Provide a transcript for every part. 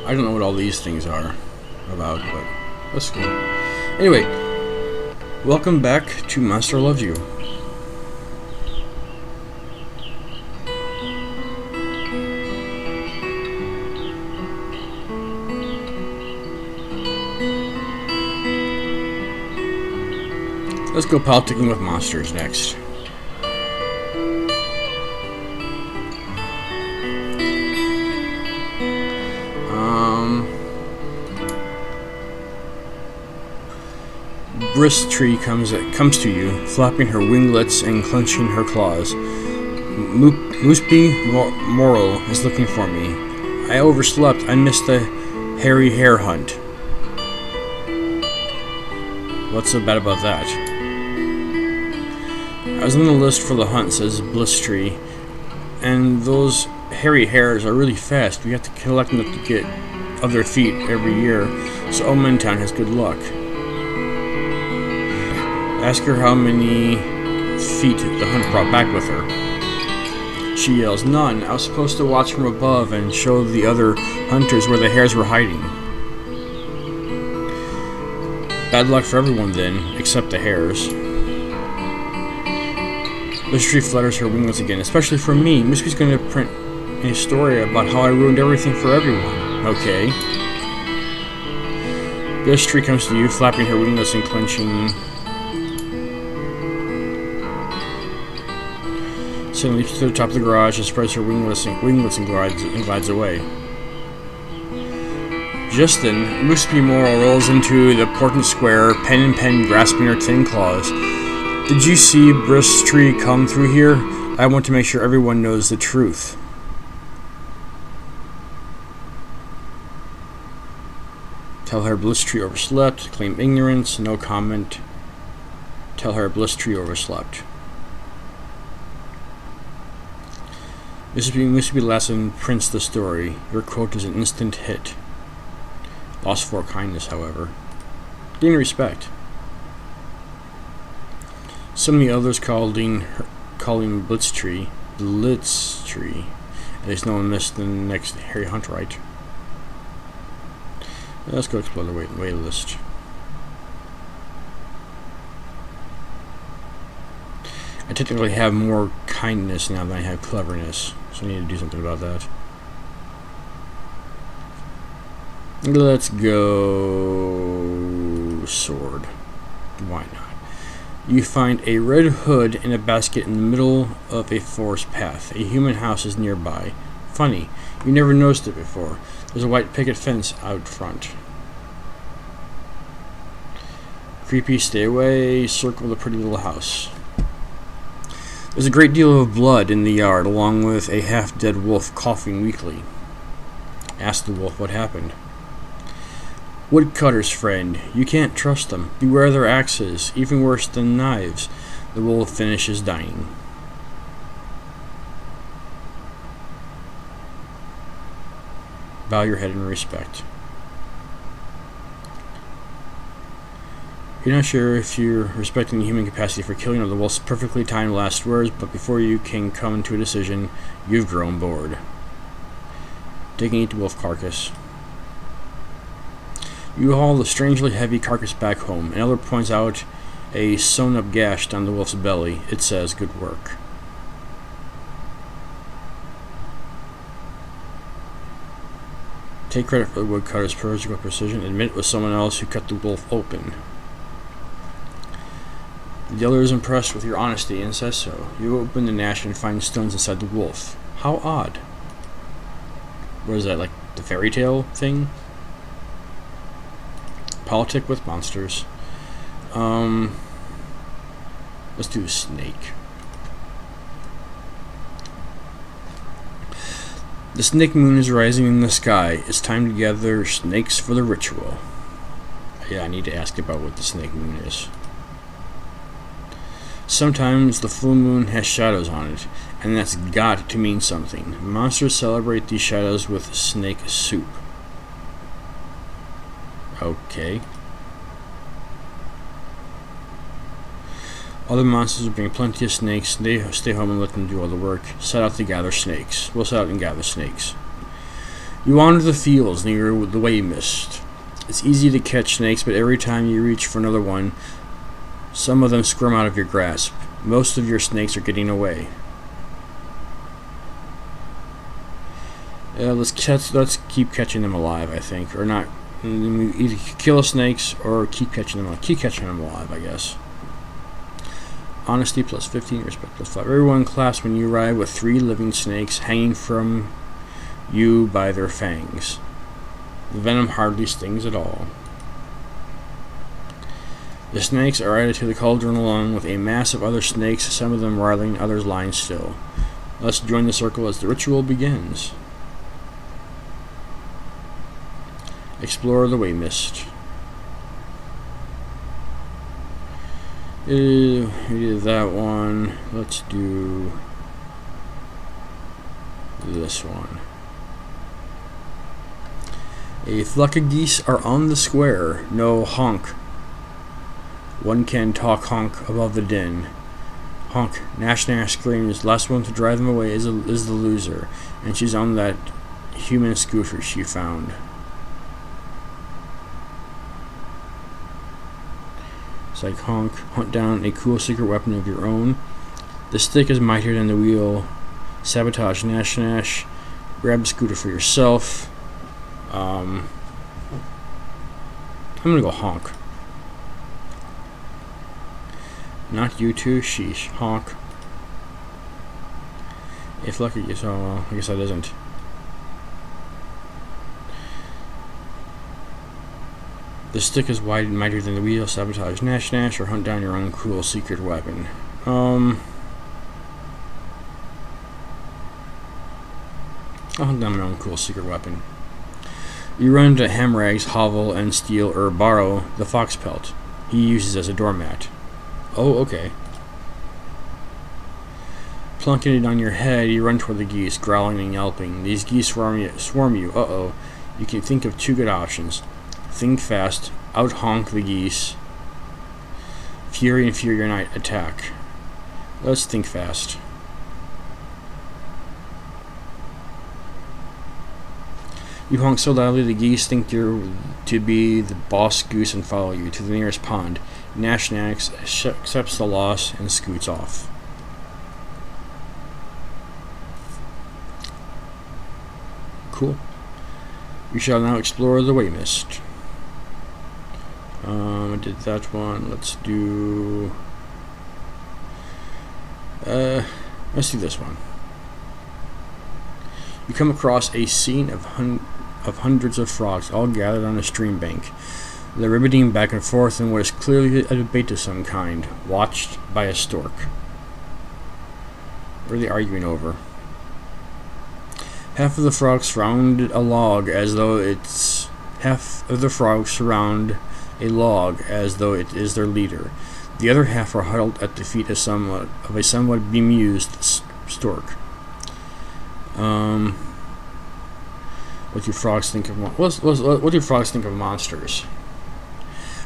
I don't know what all these things are about, but let's go. Anyway, welcome back to Monster Loves You. Let's go politicking with monsters next. Brisk Tree comes to you, flapping her winglets and clenching her claws. Mooseby Moro is looking for me. I overslept. I missed the hairy hare hunt. What's so bad about that? I was on the list for the hunt, says Bliss Tree, and those hairy hares are really fast. We have to collect enough to get of their feet every year, so Omentown has good luck. Ask her how many feet the hunt brought back with her. She yells, "None. I was supposed to watch from above and show the other hunters where the hares were hiding." Bad luck for everyone then, except the hares. Bliss Tree flutters her winglets again, especially for me. Mooseby's going to print a story about how I ruined everything for everyone. Okay. Bliss Tree comes to you, flapping her winglets and clenching. Suddenly leaps to the top of the garage and spreads her winglets and glides away. Just then, Mooseby Moro rolls into the important square, pen in pen grasping her tin claws. Did you see Brisk Tree come through here? I want to make sure everyone knows the truth. Tell her Bliss Tree overslept. Claim ignorance. No comment. Tell her Bliss Tree overslept. Mooseby Lasson prints the story. Your quote is an instant hit. Lost for kindness, however. Gain respect. Some of the others calling Blitztree, at least no one missed the next Harry Hunt right. Let's go explore the wait list. I technically have more kindness now than I have cleverness, so I need to do something about that. Let's go sword. Why not? You find a red hood in a basket in the middle of a forest path. A human house is nearby. Funny, you never noticed it before. There's a white picket fence out front. Creepy, stay away. Circle the pretty little house. There's a great deal of blood in the yard, along with a half-dead wolf coughing weakly. Ask the wolf what happened. Woodcutters, friend. You can't trust them. Beware their axes, even worse than knives. The wolf finishes dying. Bow your head in respect. You're not sure if you're respecting the human capacity for killing, or the wolf's perfectly timed last words, but before you can come to a decision, you've grown bored. Take and eat the wolf carcass. You haul the strangely heavy carcass back home. Another points out a sewn-up gash down the wolf's belly. It says, "Good work." Take credit for the woodcutter's surgical precision. Admit it was someone else who cut the wolf open. The other is impressed with your honesty and says so. You open the nash and find stones inside the wolf. How odd. What is that, like the fairy tale thing? Politic with monsters. Let's do a snake. The snake moon is rising in the sky. It's time to gather snakes for the ritual. Yeah, I need to ask about what the snake moon is. Sometimes the full moon has shadows on it, and that's got to mean something. Monsters celebrate these shadows with snake soup. Okay. Other monsters will bring plenty of snakes. They stay home and let them do all the work. Set out to gather snakes. We'll set out and gather snakes. You wander the fields near the way mist. It's easy to catch snakes, but every time you reach for another one, some of them squirm out of your grasp. Most of your snakes are getting away. Let's keep catching them alive, I think. Or not. Either kill the snakes or keep catching them alive. Keep catching them alive, I guess. Honesty plus 15, respect plus 5. Everyone claps when you arrive with 3 living snakes hanging from you by their fangs. The venom hardly stings at all. The snakes are added to the cauldron along with a mass of other snakes, some of them writhing, others lying still. Let's join the circle as the ritual begins. Explore the way mist. We did that one. Let's do this one. A flock of geese are on the square. No honk. One can talk honk above the din. Honk. Nash Nash screams. Last one to drive them away is the loser. And she's on that human scooter she found. It's like honk. Hunt down a cool secret weapon of your own. The stick is mightier than the wheel. Sabotage Nash Nash. Grab the scooter for yourself. I'm gonna go honk. Not you too, sheesh. Honk. If lucky, so I guess that isn't. The stick is wide and mightier than the wheel. Sabotage Nash Nash or hunt down your own cool secret weapon. I'll hunt down my own cool secret weapon. You run to Hamrag's hovel and steal or borrow the fox pelt he uses as a doormat. Oh, okay. Plunking it on your head, you run toward the geese, growling and yelping. These geese swarm you. Uh-oh. You can think of 2 good options. Think fast, out-honk the geese. Fury and Fury Night attack. Let's think fast. You honk so loudly the geese think you're to be the boss goose and follow you to the nearest pond. Nash Nash accepts the loss and scoots off. Cool. You shall now explore the way mist. I did that one. Let's do this one. You come across a scene of hundreds of frogs, all gathered on a stream bank. They're ribbiting back and forth in what is clearly a debate of some kind, watched by a stork. What are they arguing over? Half of the frogs surround a log as though it is their leader. The other half are huddled at the feet of a somewhat bemused stork. What do frogs think of monsters?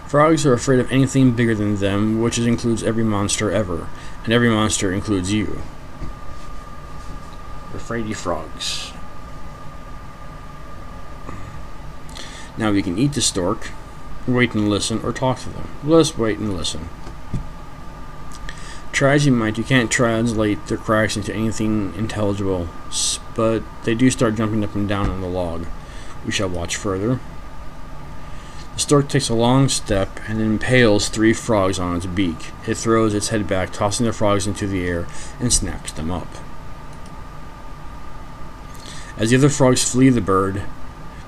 Frogs are afraid of anything bigger than them, which includes every monster ever, and every monster includes you. The Fraidy Frogs. Now we can eat the stork, wait and listen, or talk to them. Let's wait and listen. Try as you might, you can't translate their cries into anything intelligible, but they do start jumping up and down on the log. We shall watch further. The stork takes a long step and impales 3 frogs on its beak. It throws its head back, tossing the frogs into the air, and snatches them up. As the other frogs flee the bird,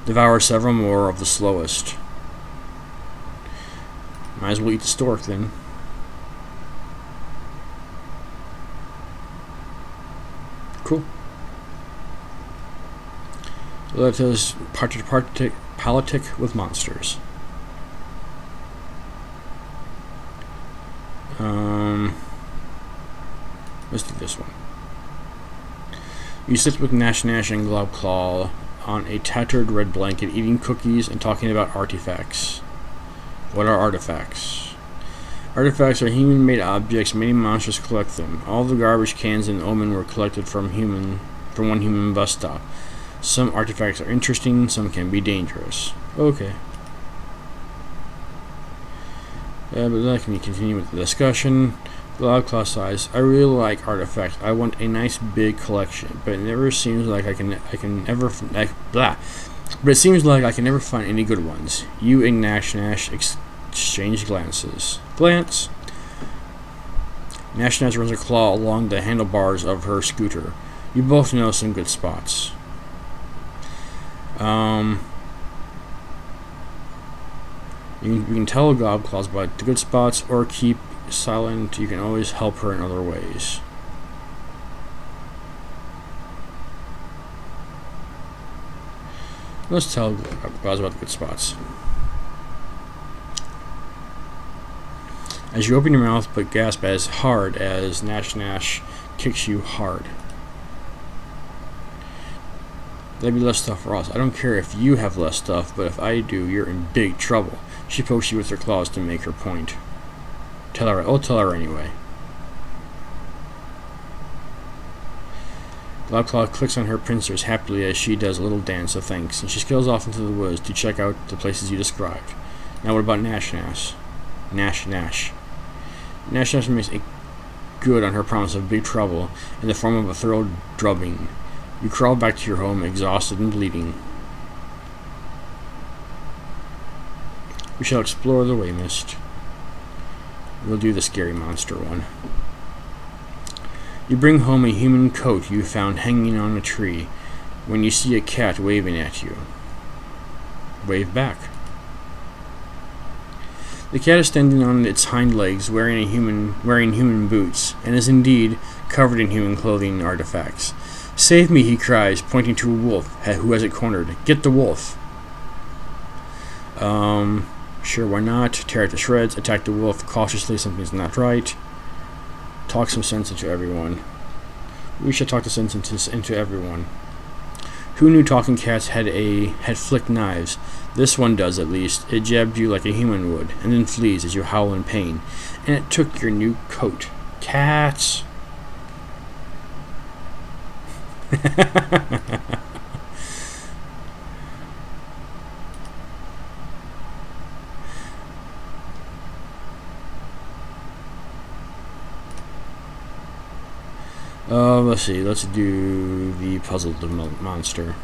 devour several more of the slowest. Might as well eat the stork then. Cool. So that is politic with monsters. Let's do this one. You sit with Nash Nash and Globclaw on a tattered red blanket, eating cookies and talking about artifacts. What are artifacts? Artifacts are human-made objects. Many monsters collect them. All the garbage cans in Omen were collected from one human bus stop. Some artifacts are interesting, some can be dangerous. Okay. But let me continue with the discussion. Loud claw size. I really like artifacts. I want a nice big collection, but it never seems like I can never blah. But it seems like I can never find any good ones. You and Nash exchange glances. Glance. Nash runs her claw along the handlebars of her scooter. You both know some good spots. You can tell Gobclaws about the good spots or keep silent. You can always help her in other ways. Let's tell Gobclaws about the good spots. As you open your mouth but gasp as hard as Nash kicks you hard. That'd be less stuff for us. I don't care if you have less stuff, but if I do, you're in big trouble. She pokes you with her claws to make her point. I'll tell her anyway. Loudclaw clicks on her pincers happily as she does a little dance of thanks, and she scales off into the woods to check out the places you described. Now what about Nash? Nash makes a good on her promise of big trouble in the form of a thorough drubbing. You crawl back to your home, exhausted and bleeding. We shall explore the Waymist. We'll do the scary monster one. You bring home a human coat you found hanging on a tree when you see a cat waving at you. Wave back. The cat is standing on its hind legs wearing human boots, and is indeed covered in human clothing artifacts. Save me, he cries, pointing to a wolf who has it cornered. Get the wolf. Sure, why not? Tear it to shreds, attack the wolf cautiously, something's not right. Talk some sense into everyone. We should talk the sense into everyone. Who knew talking cats had flicked knives? This one does, at least. It jabbed you like a human would, and then flees as you howl in pain. And it took your new coat. Cats! Let's see. Let's do the puzzled monster.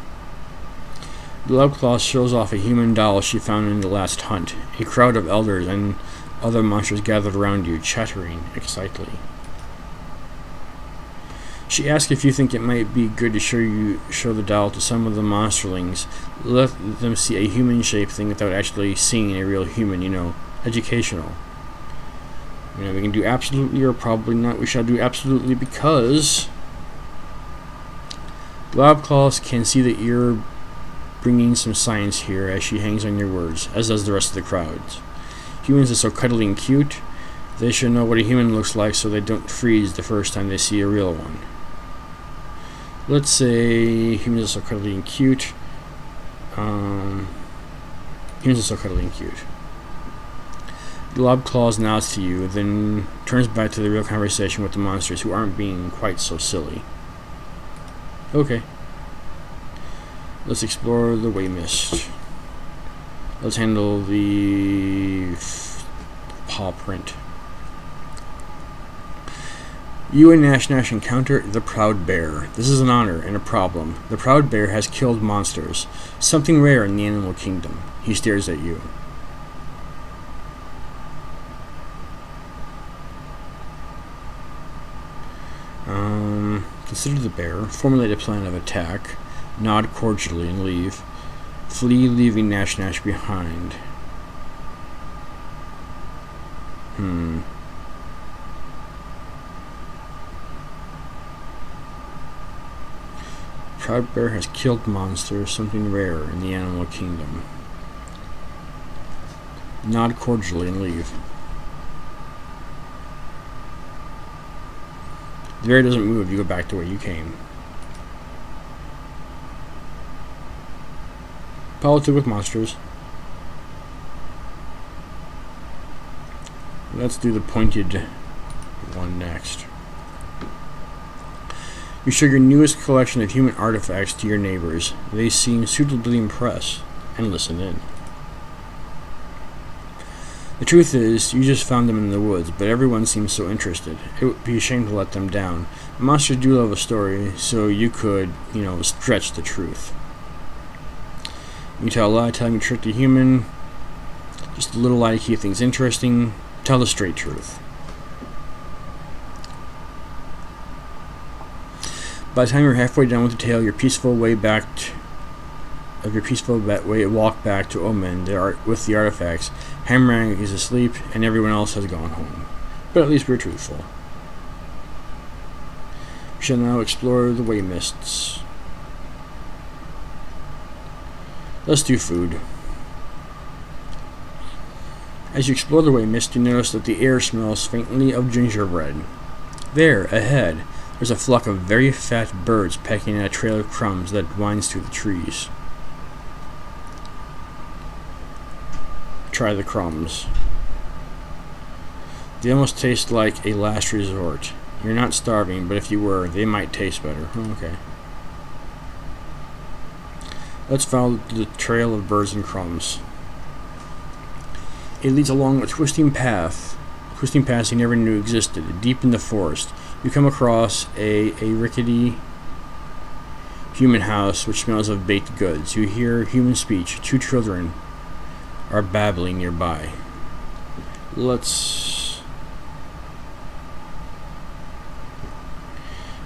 The Loudclaw shows off a human doll she found in the last hunt. A crowd of elders and other monsters gathered around you, chattering excitedly. She asks if you think it might be good to show the doll to some of the monsterlings. Let them see a human-shaped thing without actually seeing a real human, educational. We can do absolutely or probably not. We shall do absolutely because Loudclaws can see that you're bringing some science here as she hangs on your words, as does the rest of the crowds. Humans are so cuddly and cute. They should know what a human looks like so they don't freeze the first time they see a real one. Let's say humans are so cuddly and cute. Humans are so cuddly and cute. Loudclaws nods to you, then turns back to the real conversation with the monsters who aren't being quite so silly. Okay. Let's explore the Waymist. Let's handle the paw print. You and Nash encounter the Proud Bear. This is an honor and a problem. The Proud Bear has killed monsters, something rare in the animal kingdom. He stares at you. Consider the bear, formulate a plan of attack, nod cordially and leave. Flee, leaving Nash behind. Proud Bear has killed monsters, something rare in the animal kingdom. Nod cordially and leave. The bear doesn't move, you go back to where you came. Politic with monsters. Let's do the pointed one next. You show your newest collection of human artifacts to your neighbors. They seem suitably impressed and listen in. The truth is, you just found them in the woods, but everyone seems so interested. It would be a shame to let them down. Monsters do love a story, so you could, stretch the truth. You tell a lie, tell them you tricked a human. Just a little lie to keep things interesting. Tell the straight truth. By the time you're halfway done with the tale, your peaceful walk back to Omen with the artifacts, Hammerang is asleep and everyone else has gone home. But at least we're truthful. We shall now explore the way mists. Let's do food. As you explore the way mist, you notice that the air smells faintly of gingerbread. There, ahead, there's a flock of very fat birds pecking at a trail of crumbs that winds through the trees. Try the crumbs. They almost taste like a last resort. You're not starving, but if you were, they might taste better. Oh, okay. Let's follow the trail of birds and crumbs. It leads along a twisting paths you never knew existed, deep in the forest. You come across a rickety human house which smells of baked goods. You hear human speech. 2 children are babbling nearby.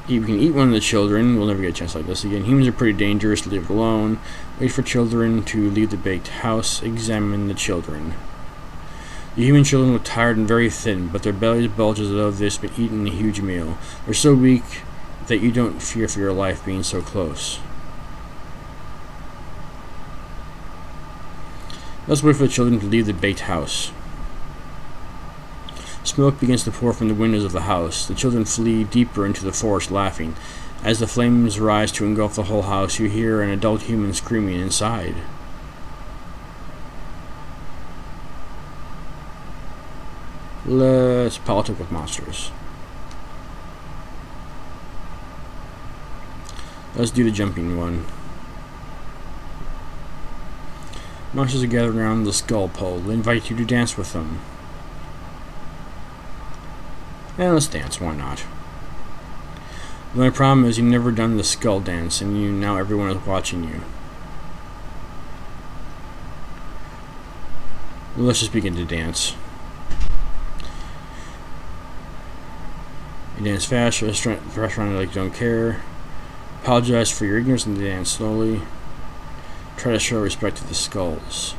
You can eat one of the children. We'll never get a chance like this again. Humans are pretty dangerous. Leave it alone. Wait for children to leave the baked house. Examine the children. The human children look tired and very thin, but their bellies bulge as though they've been eating a huge meal. They're so weak that you don't fear for your life being so close. Let's wait for the children to leave the baked house. Smoke begins to pour from the windows of the house. The children flee deeper into the forest, laughing. As the flames rise to engulf the whole house, you hear an adult human screaming inside. Let's politic with monsters. Let's do the jumping one. Monsters are gathered around the skull pole. They invite you to dance with them. And let's dance, why not? The only problem is you've never done the skull dance, and now everyone is watching you. Let's just begin to dance. You dance fast, restaurant like don't care. Apologize for your ignorance and dance slowly. Try to show respect to the skulls.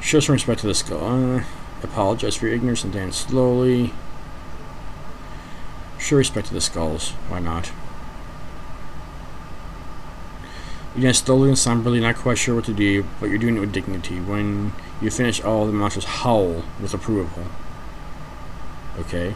Show some respect to the skull. Apologize for your ignorance and dance slowly. Show respect to the skulls. Why not? You dance slowly and somberly, not quite sure what to do, but you're doing it with dignity. When you finish, all the monsters howl with approval. Okay.